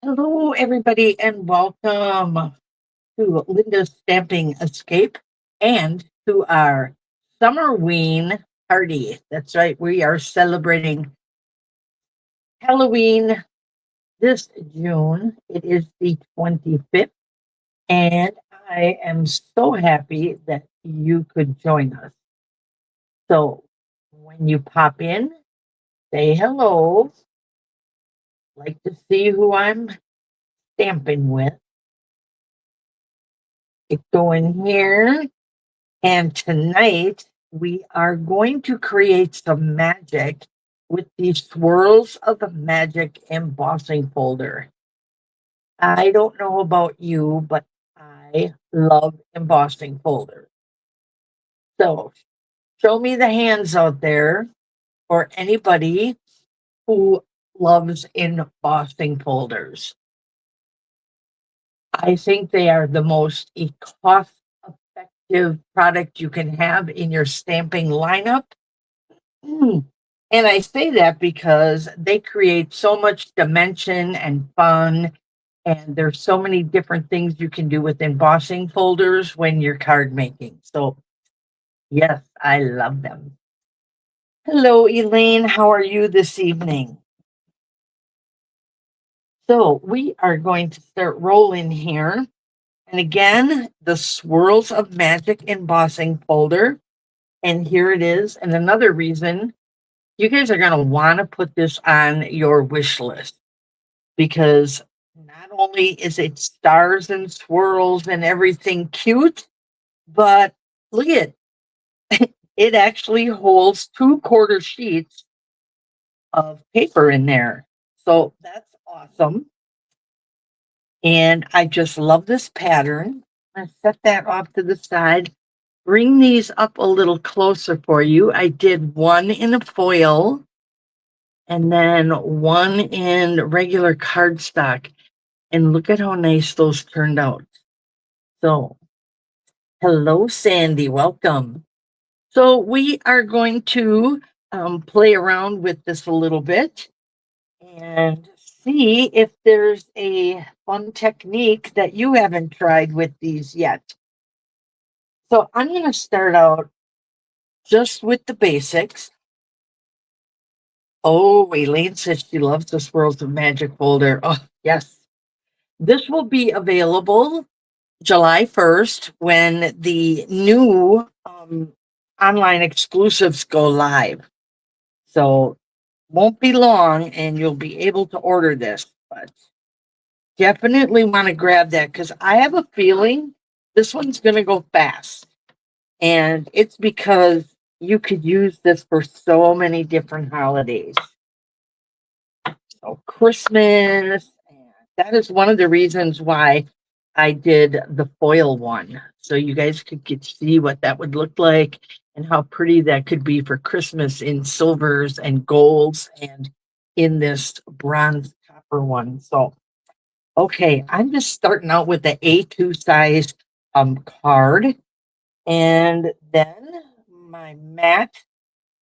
Hello, everybody, and welcome to Linda's Stamping Escape and to our Summerween Party. That's right, we are celebrating Halloween this June. It is the 25th, and I am so happy that you could join us. So, when you pop in, say hello. Like to see who I'm stamping with. Go in here. And tonight we are going to create some magic with the Swirls of the Magic embossing folder. I don't know about you, but I love embossing folders. So show me the hands out there for anybody who loves embossing folders. I think they are the most cost effective product you can have in your stamping lineup. And I say that because they create so much dimension and fun. And there's so many different things you can do with embossing folders when you're card making. So, yes, I love them. Hello, Elaine. How are you this evening? So, we are going to start rolling here. And again, the Swirls of Magic embossing folder. And here it is. And another reason you guys are going to want to put this on your wish list because not only is it stars and swirls and everything cute, but look at it. It actually holds 2/4 sheets of paper in there. So that's awesome. And I just love this pattern. I set that off to the side. Bring these up a little closer for you. I did one in a foil and then one in regular cardstock. And look at how nice those turned out. So, hello, Sandy. Welcome. So, we are going to play around with this a little bit and see if there's a fun technique that you haven't tried with these yet. So, I'm going to start out just with the basics. Oh, Elaine says she loves the Swirls of Magic folder. Oh, yes. This will be available July 1st when the new online exclusives go live. So won't be long and you'll be able to order this, but definitely want to grab that because I have a feeling this one's going to go fast. And it's because you could use this for so many different holidays. So Christmas, that is one of the reasons why I did the foil one. So you guys could get to see what that would look like and how pretty that could be for Christmas in silvers and golds and in this bronze copper one. So, okay, I'm just starting out with the A2 size card. And then my mat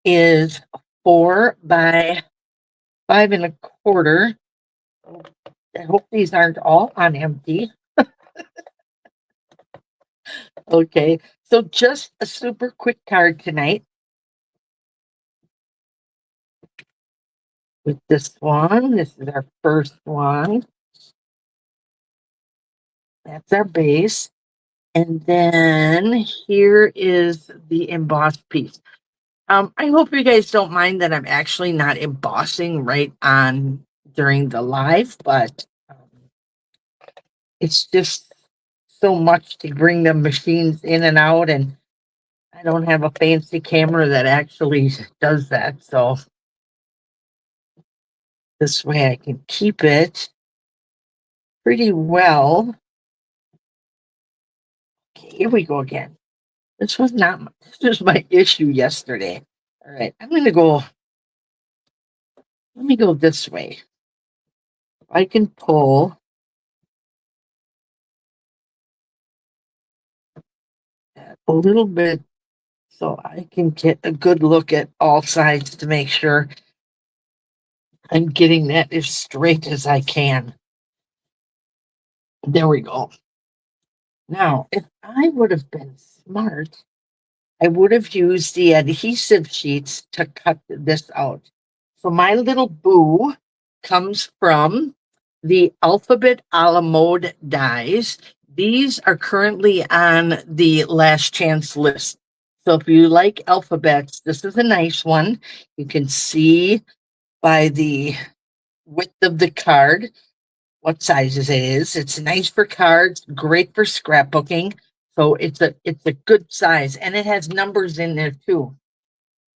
is 4 by 5 1/4. I hope these aren't all on empty. Okay, so just a super quick card tonight with this one. This is our first one. That's our base. And then here is the embossed piece. I hope you guys don't mind that I'm actually not embossing right on during the live, but it's just so much to bring the machines in and out, and I don't have a fancy camera that actually does that. So this way I can keep it pretty well. Okay, here we go again. This was my issue yesterday. All right, let me go this way. I can pull a little bit so I can get a good look at all sides to make sure I'm getting that as straight as I can. There we go. Now, if I would have been smart, I would have used the adhesive sheets to cut this out. So my little boo comes from the Alphabet a la mode dies. These are currently on the last chance list. So if you like alphabets, this is a nice one. You can see by the width of the card what sizes it is. It's nice for cards, great for scrapbooking. So it's a good size, and it has numbers in there too.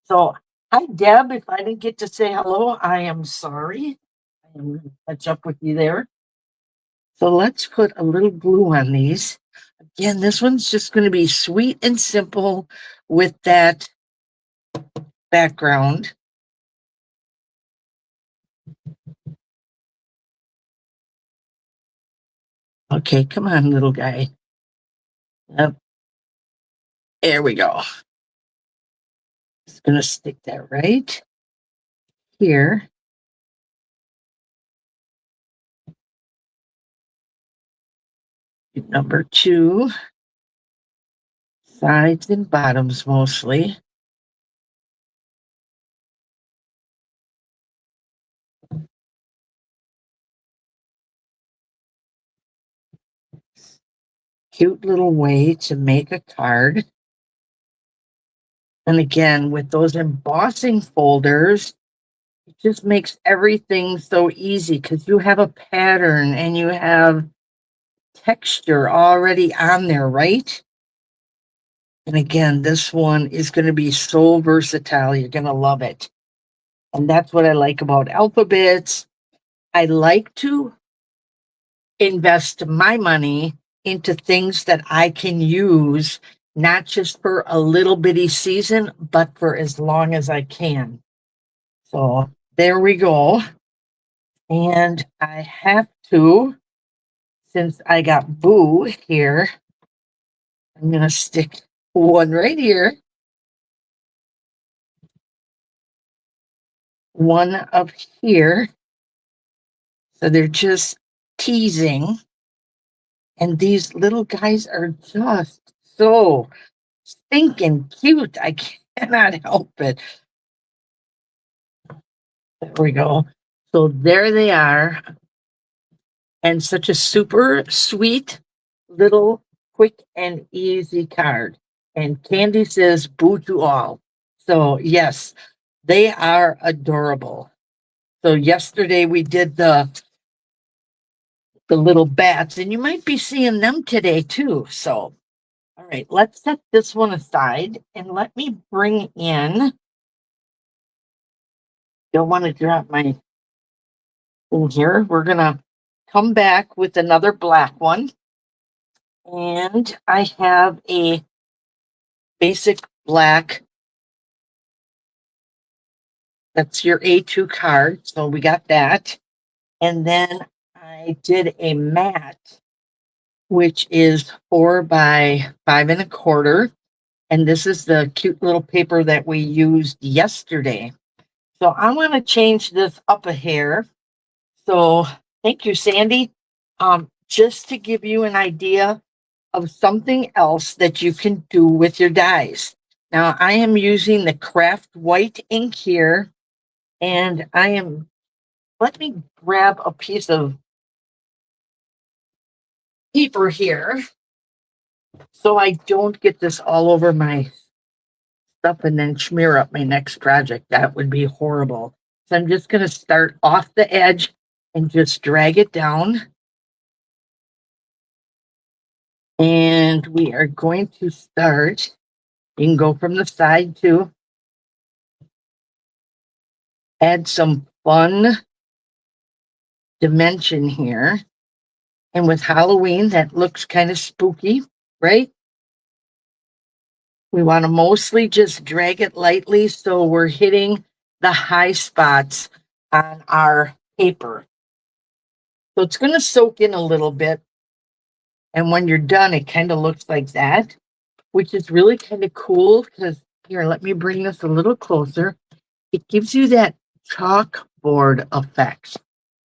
So hi Deb, if I didn't get to say hello, I am sorry. I am going to catch up with you there. So let's put a little glue on these. Again, this one's just going to be sweet and simple with that background. Okay, come on, little guy. Yep. There we go. Just going to stick that right here. Number 2, sides and bottoms mostly. Cute little way to make a card. And again, with those embossing folders, it just makes everything so easy because you have a pattern and you have texture already on there, right? And again, this one is going to be so versatile. You're going to love it. And that's what I like about alphabets. I like to invest my money into things that I can use, not just for a little bitty season, but for as long as I can. So there we go. And I have to, since I got Boo here, I'm going to stick one right here, one up here. So they're just teasing. And these little guys are just so stinking cute. I cannot help it. There we go. So there they are. And such a super sweet little quick and easy card. And Candy says boo to all. So yes, they are adorable. So yesterday we did the little bats, and you might be seeing them today too. So all right, let's set this one aside and let me bring in, don't want to drop my thing here. We're going to come back with another black one. And I have a basic black. That's your A2 card. So we got that. And then I did a matte, which is 4 by 5 1/4. And this is the cute little paper that we used yesterday. So I'm going to change this up a hair. So thank you, Sandy. Just to give you an idea of something else that you can do with your dies. Now I am using the craft white ink here, and let me grab a piece of paper here so I don't get this all over my stuff and then smear up my next project. That would be horrible. So I'm just going to start off the edge and just drag it down. And we are going to start, you can go from the side too. Add some fun dimension here. And with Halloween, that looks kind of spooky, right? We want to mostly just drag it lightly so we're hitting the high spots on our paper. So it's going to soak in a little bit. And when you're done, it kind of looks like that, which is really kind of cool because here, let me bring this a little closer. It gives you that chalkboard effect.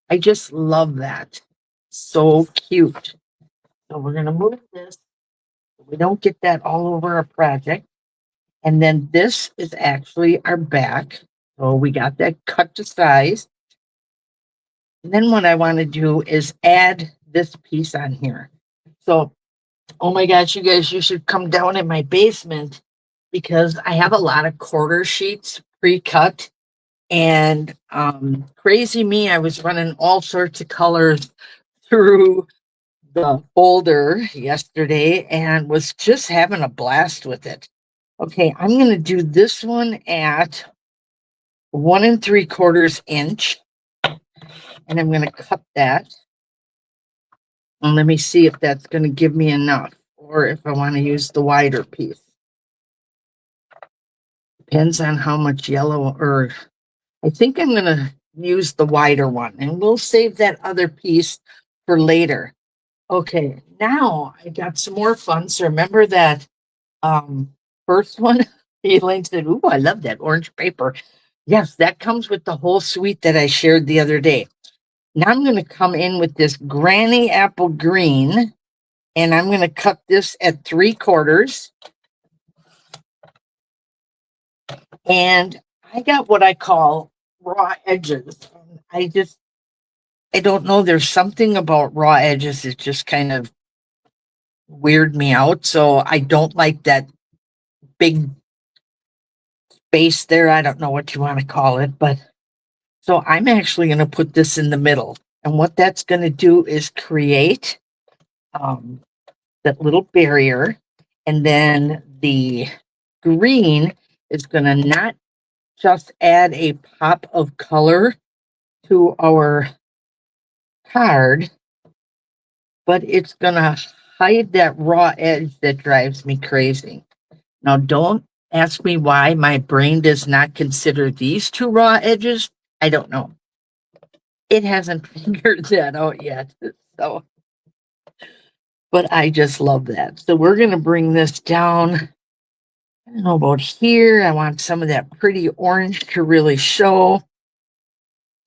I just love that. So cute. So we're going to move this so we don't get that all over our project. And then this is actually our back. So we got that cut to size. And then what I want to do is add this piece on here. So, oh my gosh, you guys, you should come down in my basement because I have a lot of quarter sheets pre-cut. And crazy me, I was running all sorts of colors through the folder yesterday and was just having a blast with it. Okay, I'm going to do this one at 1 3/4 inch, and I'm going to cut that. And let me see if that's going to give me enough, or if I want to use the wider piece. Depends on how much yellow, or I think I'm going to use the wider one, and we'll save that other piece for later. Okay, now I got some more fun. So remember that first one? Elaine said, "Ooh, I love that orange paper." Yes, that comes with the whole suite that I shared the other day. Now I'm going to come in with this granny apple green, and I'm going to cut this at 3/4. And I got what I call raw edges. I don't know. There's something about raw edges that just kind of weird me out. So I don't like that big space there. I don't know what you want to call it, but so I'm actually going to put this in the middle. And what that's going to do is create that little barrier. And then the green is going to not just add a pop of color to our card, but it's going to hide that raw edge that drives me crazy. Now, don't ask me why my brain does not consider these two raw edges. I don't know. It hasn't figured that out yet. So, but I just love that. So we're going to bring this down. I don't know about here. I want some of that pretty orange to really show.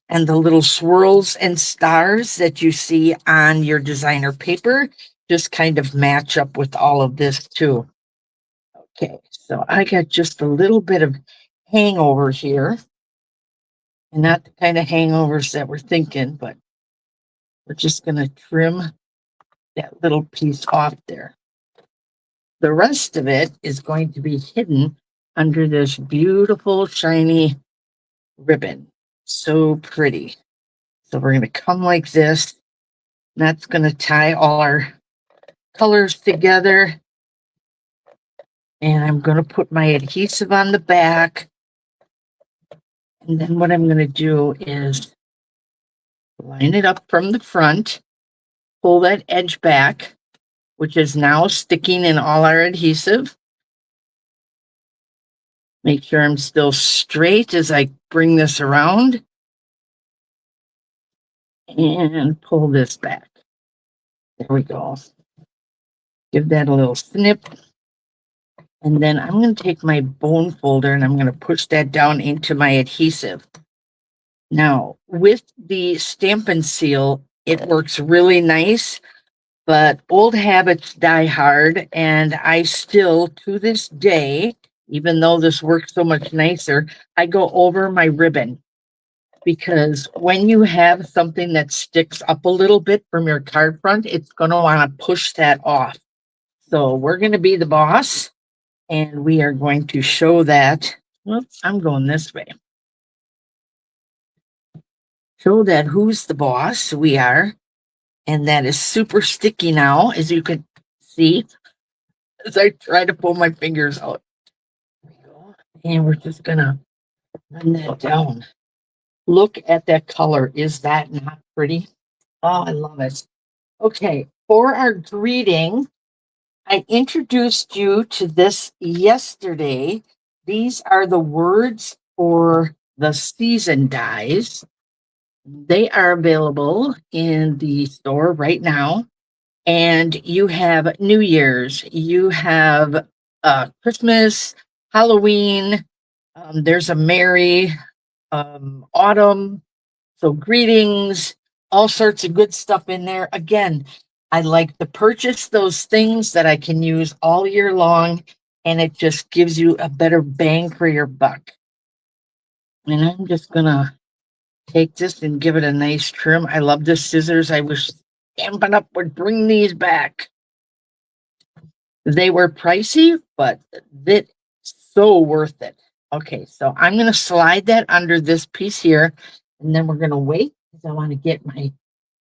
And the little swirls and stars that you see on your designer paper just kind of match up with all of this too. Okay, so I got just a little bit of hangover here. And not the kind of hangovers that we're thinking, but we're just going to trim that little piece off there. The rest of it is going to be hidden under this beautiful, shiny ribbon. So pretty. So we're going to come like this. That's going to tie all our colors together. And I'm going to put my adhesive on the back. And then what I'm going to do is line it up from the front, pull that edge back, which is now sticking in all our adhesive. Make sure I'm still straight as I bring this around. And pull this back. There we go. Give that a little snip. And then I'm going to take my bone folder and I'm going to push that down into my adhesive. Now, with the Stampin' Seal, it works really nice, but old habits die hard. And I still, to this day, even though this works so much nicer, I go over my ribbon. Because when you have something that sticks up a little bit from your card front, it's going to want to push that off. So we're going to be the boss, and we are going to show that. Whoops, I'm going this way. Show that who's the boss. We are. And that is super sticky now, as you can see, as I try to pull my fingers out. There we go. And we're just going to run that down. Look at that color. Is that not pretty? Oh, I love it. Okay, for our greeting, I introduced you to this yesterday. These are the words for the season dies. They are available in the store right now. And you have New Year's, you have Christmas, Halloween, there's a Merry autumn. So greetings, all sorts of good stuff in there. Again, I like to purchase those things that I can use all year long, and it just gives you a better bang for your buck. And I'm just gonna take this and give it a nice trim. I love the scissors. I wish Stampin' Up would bring these back. They were pricey, but it's so worth it. Okay, so I'm going to slide that under this piece here, and then we're going to wait because I want to get my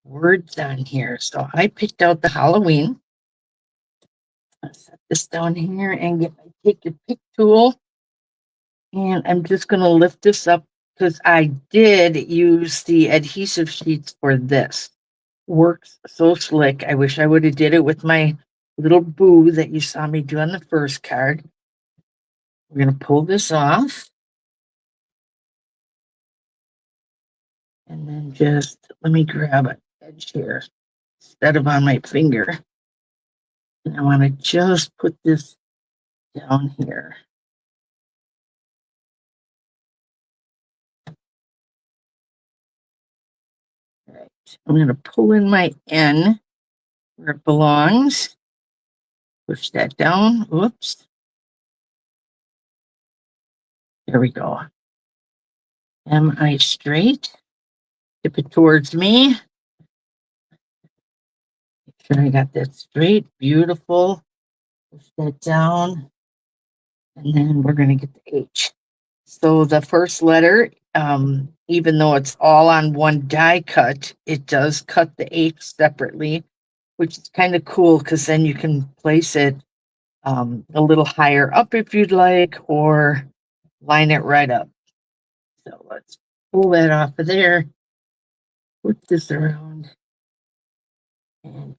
words on here. So I picked out the Halloween. I'll set this down here and take the pick tool, and I'm just going to lift this up because I did use the adhesive sheets for this. Works so slick. I wish I would have did it with my little boo that you saw me do on the first card. We're going to pull this off. And then just let me grab an edge here instead of on my finger. And I want to just put this down here. All right. I'm going to pull in my N where it belongs. Push that down. Whoops. There we go. Am I straight? Tip it towards me. Make sure I got that straight. Beautiful. Push that down. And then we're going to get the H. So the first letter, even though it's all on one die cut, it does cut the H separately, which is kind of cool because then you can place it a little higher up if you'd like, or line it right up. So let's pull that off of there, put this around, and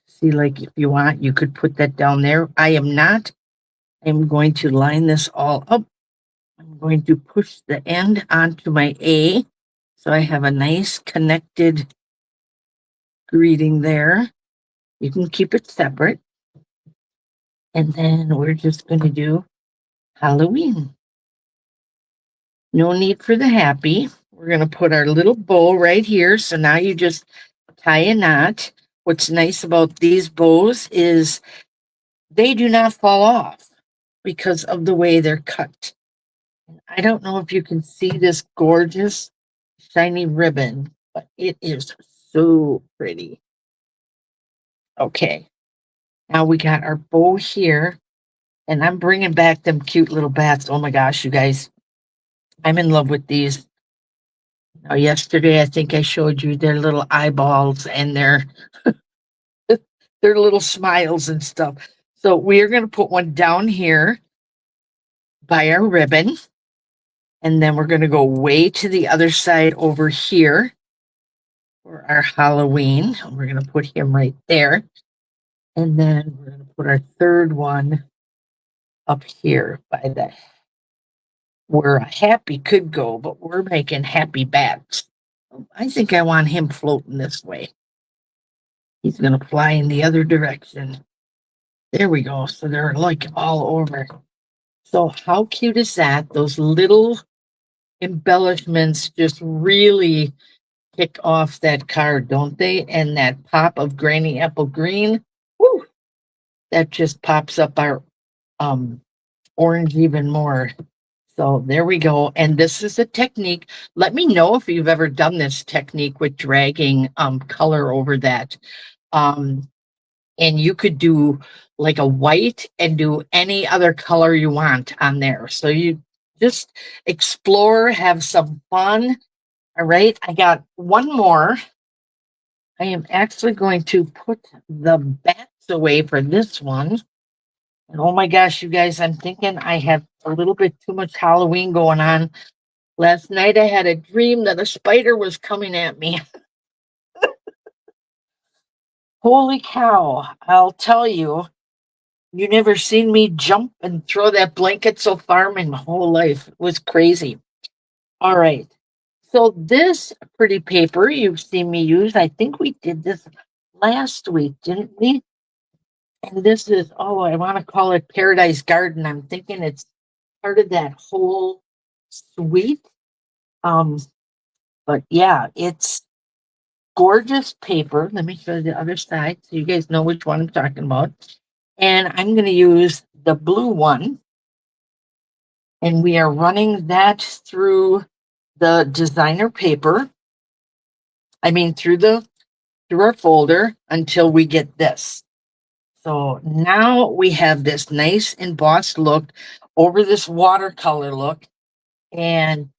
see, like if you want, you could put that down there. I am not. I'm going to line this all up. I'm going to push the end onto my A, so I have a nice connected greeting there. You can keep it separate. And then we're just going to do Halloween. No need for the happy. We're going to put our little bow right here. So now you just tie a knot. What's nice about these bows is they do not fall off because of the way they're cut. I don't know if you can see this gorgeous shiny ribbon, but it is so pretty. Okay, now we got our bow here, and I'm bringing back them cute little bats. Oh my gosh, you guys, I'm in love with these. Now, yesterday, I think I showed you their little eyeballs and their their little smiles and stuff. So we are going to put one down here by our ribbon, and then we're going to go way to the other side over here for our Halloween. We're going to put him right there. And then we're going to put our third one up here by the where a happy could go, but we're making happy bats. I think I want him floating this way. He's going to fly in the other direction. There we go. So they're like all over. So how cute is that? Those little embellishments just really kick off that card, don't they? And that pop of Granny Apple Green, woo, that just pops up our orange even more. So there we go. And this is a technique. Let me know if you've ever done this technique with dragging color over that. And you could do like a white and do any other color you want on there. So you just explore, have some fun. All right, I got one more. I am actually going to put the bats away for this one. And oh my gosh, you guys, I'm thinking I have a little bit too much Halloween going on. Last night I had a dream that a spider was coming at me. Holy cow, I'll tell you, you never seen me jump and throw that blanket so far in my whole life. It was crazy. All right. So this pretty paper you've seen me use, I think we did this last week, didn't we? And this is, oh, I want to call it Paradise Garden. I'm thinking it's part of that whole suite. But yeah, it's gorgeous paper. Let me show you the other side so you guys know which one I'm talking about. And I'm going to use the blue one. And we are running that through the designer paper. I mean, through our folder until we get this. So now we have this nice embossed look over this watercolor look. And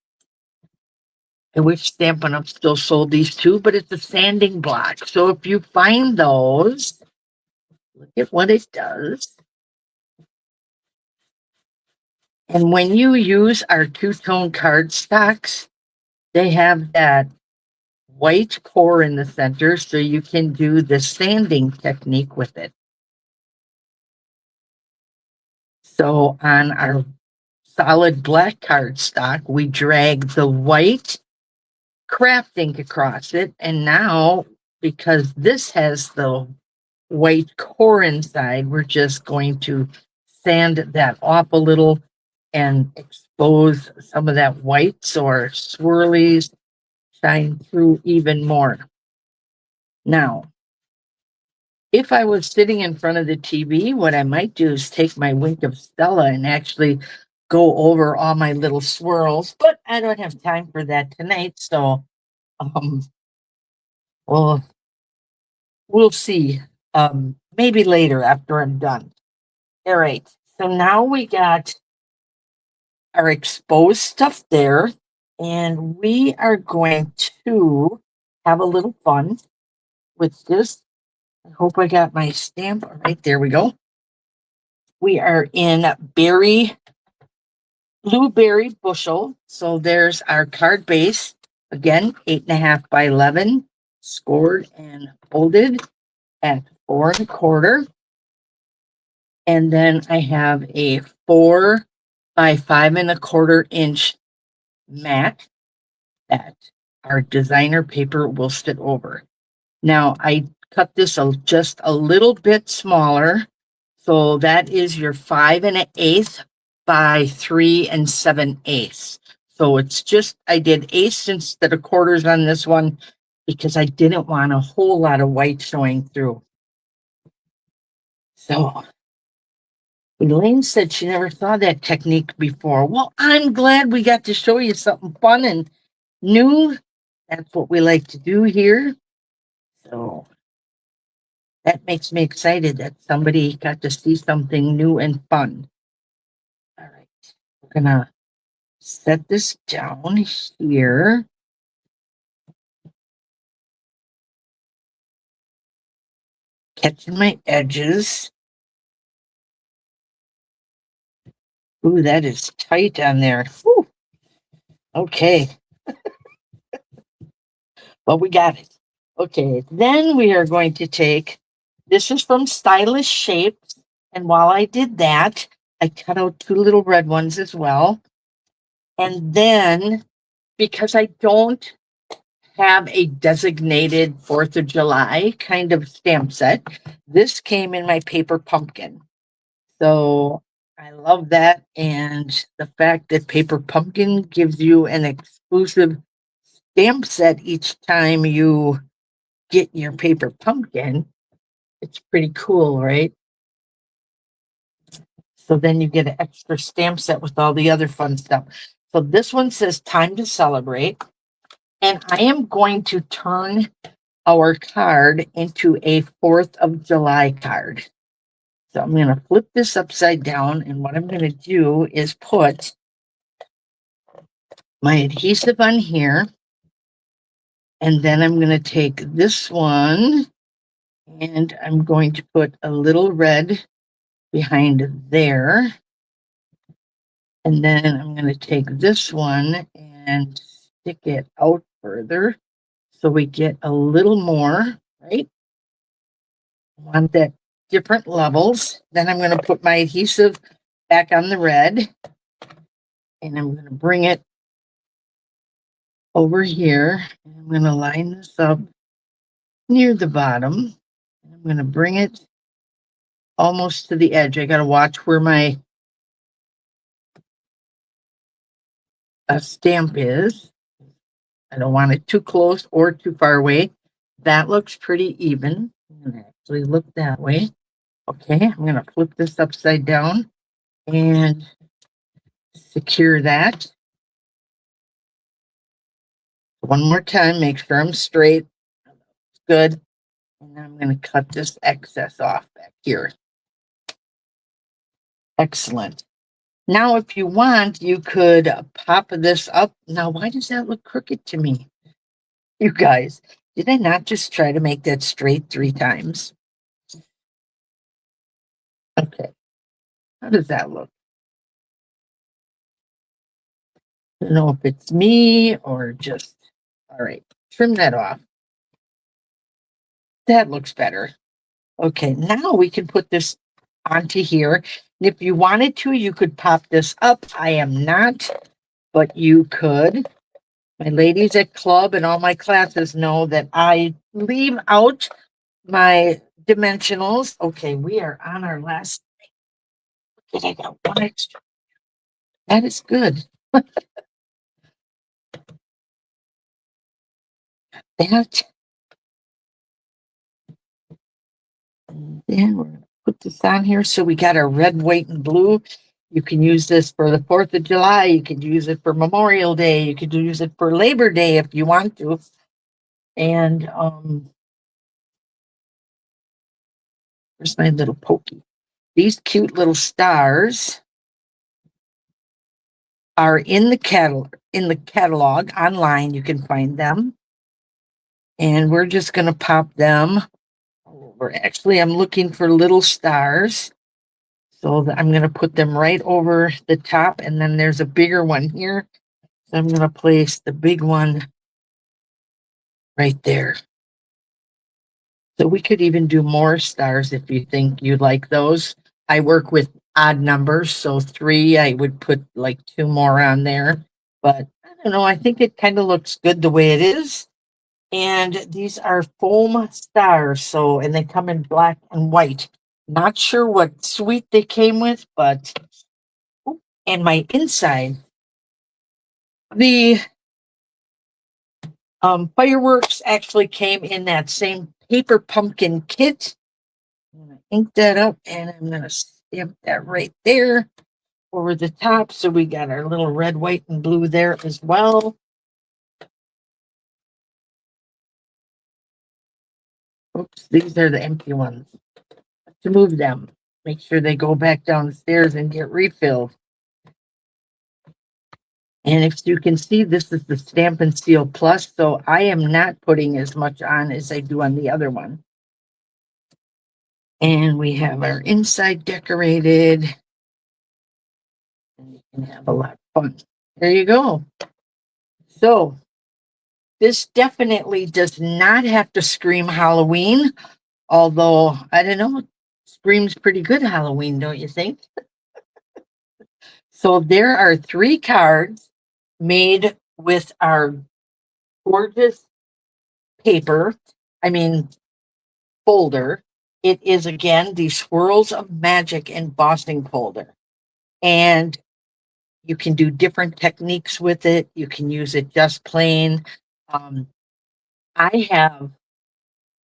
I wish Stampin' Up! Still sold these too, but it's a sanding block. So if you find those, look at what it does. And when you use our two-tone cardstocks, they have that white core in the center, so you can do the sanding technique with it. So on our solid black cardstock, we drag the white craft ink across it, and now, because this has the white core inside, we're just going to sand that off a little and expose some of that white so our swirlies shine through even more. Now, if I was sitting in front of the TV, what I might do is take my Wink of Stella and actually go over all my little swirls, but I don't have time for that tonight, so we'll see. Maybe later after I'm done. All right, so now we got our exposed stuff there, and we are going to have a little fun with this. I hope I got my stamp. All right, there we go. We are in blueberry bushel. So there's our card base. Again, 8.5 by 11, scored and folded at 4.25. And then I have a 4 by 5.25 inch mat that our designer paper will sit over. Now I cut this just a little bit smaller. So that is your 5 1/8 by 3 7/8. So it's just, I did eighths instead of quarters on this one because I didn't want a whole lot of white showing through. So Elaine said she never saw that technique before. Well, I'm glad we got to show you something fun and new. That's what we like to do here. So that makes me excited that somebody got to see something new and fun. All right, we're gonna set this down here. Catching my edges. Ooh, that is tight on there. Whew. Okay. Well, we got it. Okay, then we are going to take, this is from Stylish Shapes. And while I did that, I cut out 2 little red ones as well. And then, because I don't have a designated 4th of July kind of stamp set, this came in my paper pumpkin. So I love that. And the fact that Paper Pumpkin gives you an exclusive stamp set each time you get your paper pumpkin, it's pretty cool, right? So then you get an extra stamp set with all the other fun stuff. So this one says time to celebrate. And I am going to turn our card into a 4th of July card. So I'm going to flip this upside down, and what I'm going to do is put my adhesive on here, and then I'm going to take this one, and I'm going to put a little red behind there, and then I'm going to take this one and stick it out further so we get a little more, right? I want that different levels. Then I'm going to put my adhesive back on the red, and I'm going to bring it over here. And I'm going to line this up near the bottom. I'm going to bring it almost to the edge. I got to watch where my stamp is. I don't want it too close or too far away. that looks pretty even. I'm going to actually look that way. Okay, I'm going to flip this upside down and secure that. One more time, make sure I'm straight. Good. And I'm going to cut this excess off back here. Excellent. Now, if you want, you could pop this up. Now, why does that look crooked to me? You guys, did I not just try to make that straight 3 times? Okay. How does that look? I don't know if it's me or just, all right, trim that off. That looks better. Okay, now we can put this onto here. And if you wanted to, you could pop this up. I am not, but you could. My ladies at club and all my classes know that I leave out my dimensionals. Okay, we are on our last. I got one extra. That is good. That. Yeah, we're gonna put this on here. So we got our red, white, and blue. You can use this for the 4th of July. You could use it for Memorial Day. You could use it for Labor Day if you want to. And where's my little pokey? These cute little stars are in the catalog online. You can find them. And we're just going to pop them over. Actually, I'm looking for little stars. So I'm going to put them right over the top. And then there's a bigger one here. So I'm going to place the big one right there. So we could even do more stars if you think you'd like those. I work with odd numbers. So 3, I would put like 2 more on there. But I don't know. I think it kind of looks good the way it is. And these are foam stars. So, and they come in black and white. Not sure what suite they came with, but, and my inside, the fireworks actually came in that same paper pumpkin kit. I'm going to ink that up and I'm going to stamp that right there over the top. So we got our little red, white, and blue there as well. Oops, these are the empty ones. To move them, make sure they go back downstairs and get refilled. And if you can see, this is the Stampin' Seal Plus, so I am not putting as much on as I do on the other one. And we have our inside decorated. And you can have a lot of fun. There you go. So this definitely does not have to scream Halloween, although, I don't know, screams pretty good Halloween, don't you think? So there are 3 cards made with our gorgeous paper, folder. It is, again, the Swirls of Magic embossing folder. And you can do different techniques with it. You can use it just plain. I have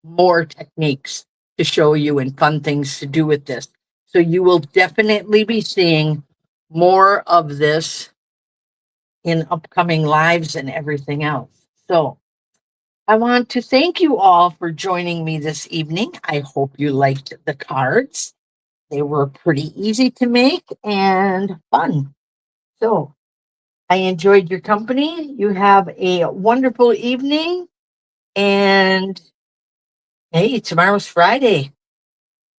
more techniques to show you and fun things to do with this. So you will definitely be seeing more of this in upcoming lives and everything else. So I want to thank you all for joining me this evening. I hope you liked the cards. They were pretty easy to make and fun. So I enjoyed your company. You have a wonderful evening. And hey, tomorrow's Friday.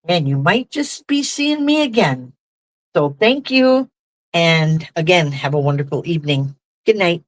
And you might just be seeing me again. So thank you. And again, have a wonderful evening. Good night.